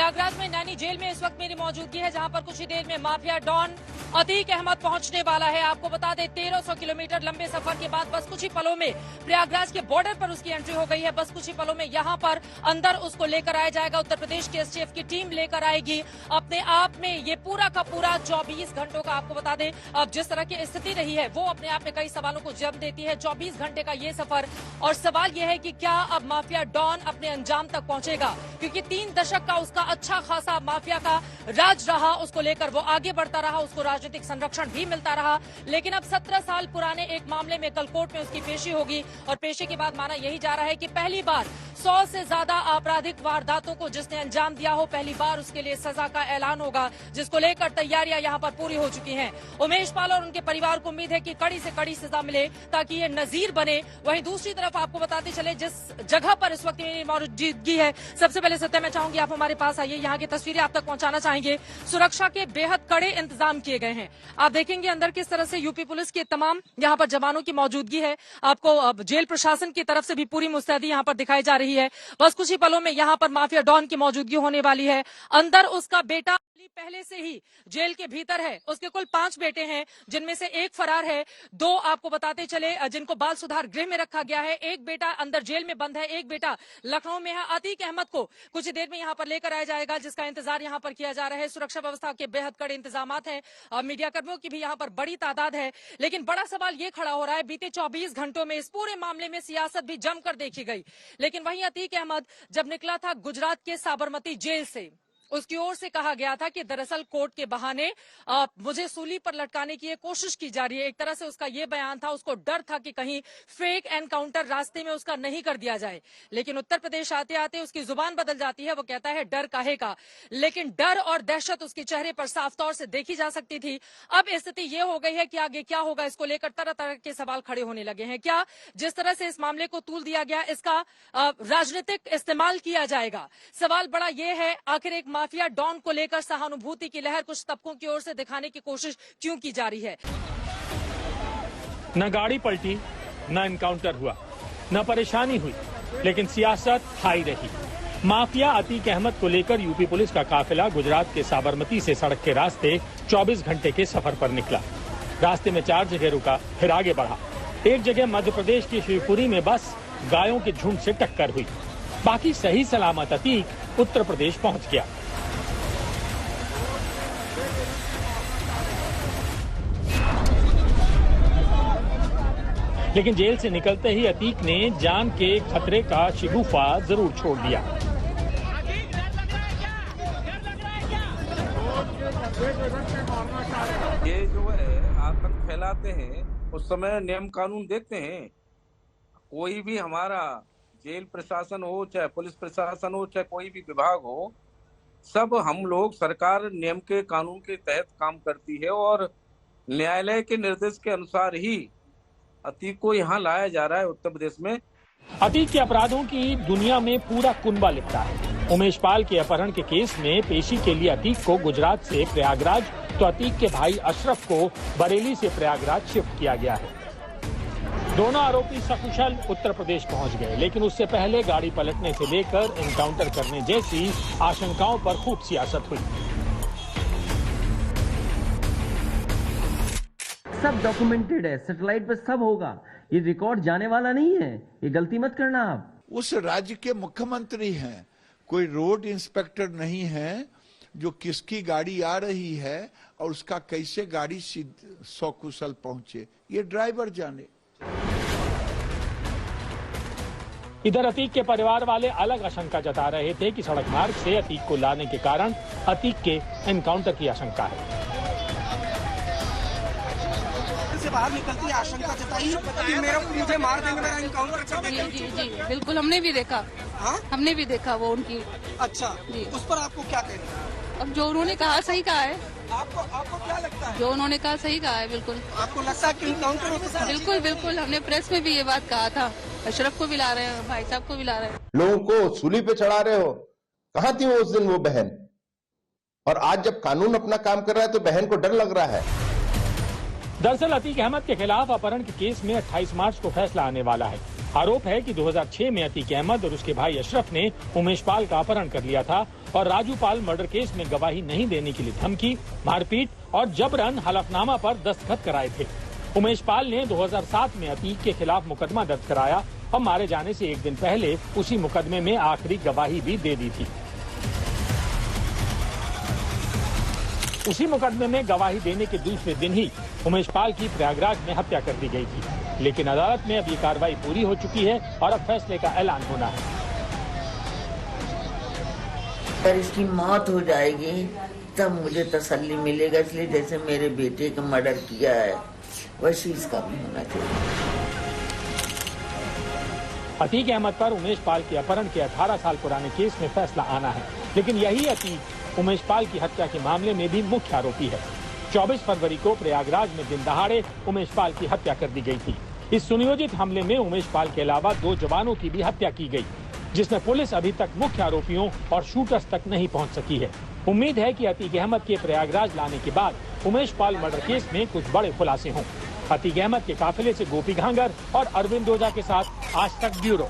प्रयागराज में नैनी जेल में इस वक्त मेरी मौजूदगी है, जहां पर कुछ ही देर में माफिया डॉन अतीक अहमद पहुंचने वाला है। आपको बता दें 1300 किलोमीटर लंबे सफर के बाद बस कुछ ही पलों में प्रयागराज के बॉर्डर पर उसकी एंट्री हो गई है। बस कुछ ही पलों में यहां पर अंदर उसको लेकर आया जाएगा। उत्तर प्रदेश की एसटीएफ की टीम लेकर आएगी। अपने आप में ये पूरा का पूरा 24 घंटों का, आपको बता दें अब जिस तरह की स्थिति रही है वो अपने आप में कई सवालों को जन्म देती है। 24 घंटे का ये सफर, और सवाल यह है कि क्या अब माफिया डॉन अपने अंजाम तक पहुंचेगा, क्योंकि 3 दशक का उसका अच्छा खासा माफिया का राज रहा। उसको लेकर वो आगे बढ़ता रहा, उसको राजनीतिक संरक्षण भी मिलता रहा। लेकिन अब 17 साल पुराने एक मामले में कल कोर्ट में उसकी पेशी होगी, और पेशी के बाद माना यही जा रहा है कि पहली बार 100 से ज्यादा आपराधिक वारदातों को जिसने अंजाम दिया हो, पहली बार उसके लिए सजा का ऐलान होगा, जिसको लेकर तैयारियां यहां पर पूरी हो चुकी हैं। उमेश पाल और उनके परिवार को उम्मीद है कि कड़ी से कड़ी सजा मिले ताकि ये नजीर बने। वहीं दूसरी तरफ आपको बताते चले जिस जगह पर इस वक्त मेरी मौजूदगी है, सबसे पहले सत्य मैं चाहूंगी आप हमारे पास आइए, यहाँ की तस्वीरें आप तक पहुंचाना चाहेंगे। सुरक्षा के बेहद कड़े इंतजाम किए गए हैं। आप देखेंगे अंदर किस तरह से यूपी पुलिस के तमाम यहाँ पर जवानों की मौजूदगी है। आपको जेल प्रशासन की तरफ से भी पूरी मुस्तैदी यहाँ पर दिखाई जा रही है। बस कुछ ही पलों में यहाँ पर माफिया डॉन की मौजूदगी होने वाली है। अंदर उसका बेटा पहले से ही जेल के भीतर है। उसके कुल 5 बेटे हैं, जिनमें से एक फरार है। 2 आपको बताते चले जिनको बाल सुधार गृह में रखा गया है। एक बेटा अंदर जेल में बंद है, एक बेटा लखनऊ में है। अतीक अहमद को कुछ ही देर में यहाँ पर लेकर आया जाएगा, जिसका इंतजार यहाँ पर किया जा रहा है। सुरक्षा व्यवस्था के बेहद कड़े इंतजाम हैं। मीडिया कर्मियों की भी यहाँ पर बड़ी तादाद है। लेकिन बड़ा सवाल ये खड़ा हो रहा है, बीते 24 घंटों में इस पूरे मामले में सियासत भी जमकर देखी गई। लेकिन वहीं अतीक अहमद जब निकला था गुजरात के साबरमती जेल से, उसकी ओर से कहा गया था कि दरअसल कोर्ट के बहाने मुझे सूली पर लटकाने की कोशिश की जा रही है। एक तरह से उसका ये बयान था, उसको डर था कि कहीं फेक एनकाउंटर रास्ते में उसका नहीं कर दिया जाए। लेकिन उत्तर प्रदेश आते आते उसकी जुबान बदल जाती है। वो कहता है डर काहे का, लेकिन डर और दहशत उसके चेहरे पर साफ तौर से देखी जा सकती थी। अब स्थिति ये हो गई है कि आगे क्या होगा, इसको लेकर तरह तरह के सवाल खड़े होने लगे हैं। क्या जिस तरह से इस मामले को तूल दिया गया, इसका राजनीतिक इस्तेमाल किया जाएगा? सवाल बड़ा ये है, आखिर एक माफिया डॉन को लेकर सहानुभूति की लहर कुछ तबकों की ओर से दिखाने की कोशिश क्यों की जा रही है? न गाड़ी पलटी, न एनकाउंटर हुआ, न परेशानी हुई, लेकिन सियासत हाई रही। माफिया अतीक अहमद को लेकर यूपी पुलिस का काफिला गुजरात के साबरमती से सड़क के रास्ते 24 घंटे के सफर पर निकला। रास्ते में 4 जगह रुका, फिर आगे बढ़ा। एक जगह मध्य प्रदेश की शिवपुरी में बस गायों के झुंड से टक्कर हुई। बाकी सही सलामत अतीक उत्तर प्रदेश पहुंच गया। लेकिन जेल से निकलते ही अतीक ने जान के खतरे का शिगुफा जरूर छोड़ दिया। ये जो है आतंक फैलाते हैं, उस समय नियम कानून देखते हैं। कोई भी हमारा जेल प्रशासन हो, चाहे पुलिस प्रशासन हो, चाहे कोई भी विभाग हो, सब हम लोग सरकार नियम के कानून के तहत काम करती है, और न्यायालय के निर्देश के अनुसार ही अतीक को यहाँ लाया जा रहा है उत्तर प्रदेश में। अतीक के अपराधों की दुनिया में पूरा कुनबा लिखता है। उमेश पाल के अपहरण के केस में पेशी के लिए अतीक को गुजरात से प्रयागराज, तो अतीक के भाई अशरफ को बरेली से प्रयागराज शिफ्ट किया गया है। दोनों आरोपी सकुशल उत्तर प्रदेश पहुंच गए, लेकिन उससे पहले गाड़ी पलटने से लेकर एनकाउंटर करने जैसी आशंकाओं पर खूब सियासत हुई। सब डॉक्यूमेंटेड है, सैटेलाइट पे सब होगा। ये रिकॉर्ड जाने वाला नहीं है, ये गलती मत करना आप। उस राज्य के मुख्यमंत्री हैं, कोई रोड इंस्पेक्टर नहीं है जो किसकी गाड़ी आ रही है और उसका कैसे गाड़ी सकुशल पहुंचे, ये ड्राइवर जाने। इधर अतीक के परिवार वाले अलग आशंका जता रहे थे कि सड़क मार्ग से अतीक को लाने के कारण अतीक के एनकाउंटर की आशंका है। से बाहर निकलती आशंका जताई कि मुझे मार देंगे, मेरा एनकाउंटर कर देंगे। जी बिल्कुल, हमने भी देखा। हाँ, हमने भी देखा वो उनकी। अच्छा जी, उस पर आपको क्या कहना है? अब जो उन्होंने कहा सही कहा है। आपको क्या लगता है? जो उन्होंने कहा सही कहा है, बिल्कुल। आपको लगता है कि एनकाउंटर हो सकता है? बिल्कुल बिल्कुल, हमने प्रेस में भी ये बात कहा था। अशरफ को भी ला रहे हैं, भाई साहब को भी ला रहे हैं। लोगों को सूली पे चढ़ा रहे हो, कहाँ थी वो उस दिन वो बहन? और आज जब कानून अपना काम कर रहा है तो बहन को डर लग रहा है। दरअसल अतीक अहमद के खिलाफ अपहरण के केस में 28 मार्च को फैसला आने वाला है। आरोप है कि 2006 में अतीक अहमद और उसके भाई अशरफ ने उमेश पाल का अपहरण कर लिया था और राजू पाल मर्डर केस में गवाही नहीं देने के लिए धमकी, मारपीट और जबरन हलफनामा पर दस्तखत कराए थे। उमेश पाल ने 2007 में अतीक के खिलाफ मुकदमा दर्ज कराया और मारे जाने से एक दिन पहले उसी मुकदमे में आखिरी गवाही भी दे दी थी। उसी मुकदमे में गवाही देने के दूसरे दिन ही उमेश पाल की प्रयागराज में हत्या कर दी गई थी, लेकिन अदालत में अब ये कार्रवाई पूरी हो चुकी है और अब फैसले का ऐलान होना है। अगर इसकी मौत हो जाएगी तब मुझे तसल्ली मिलेगा, इसलिए जैसे मेरे बेटे का मर्डर किया है वैसे इसका भी होना चाहिए। अतीक अहमद पर उमेश पाल के अपहरण के 18 साल पुराने केस में फैसला आना है, लेकिन यही अतीक उमेश पाल की हत्या के मामले में भी मुख्य आरोपी है। 24 फरवरी को प्रयागराज में दिन दहाड़े उमेश पाल की हत्या कर दी गई थी। इस सुनियोजित हमले में उमेश पाल के अलावा 2 जवानों की भी हत्या की गई, जिसमें पुलिस अभी तक मुख्य आरोपियों और शूटर्स तक नहीं पहुंच सकी है। उम्मीद है कि अतीक अहमद के प्रयागराज लाने के बाद उमेश पाल मर्डर केस में कुछ बड़े खुलासे हों। अतीक अहमद के काफिले से गोपी घांगर और अरविंद ओझा के साथ आज तक ब्यूरो।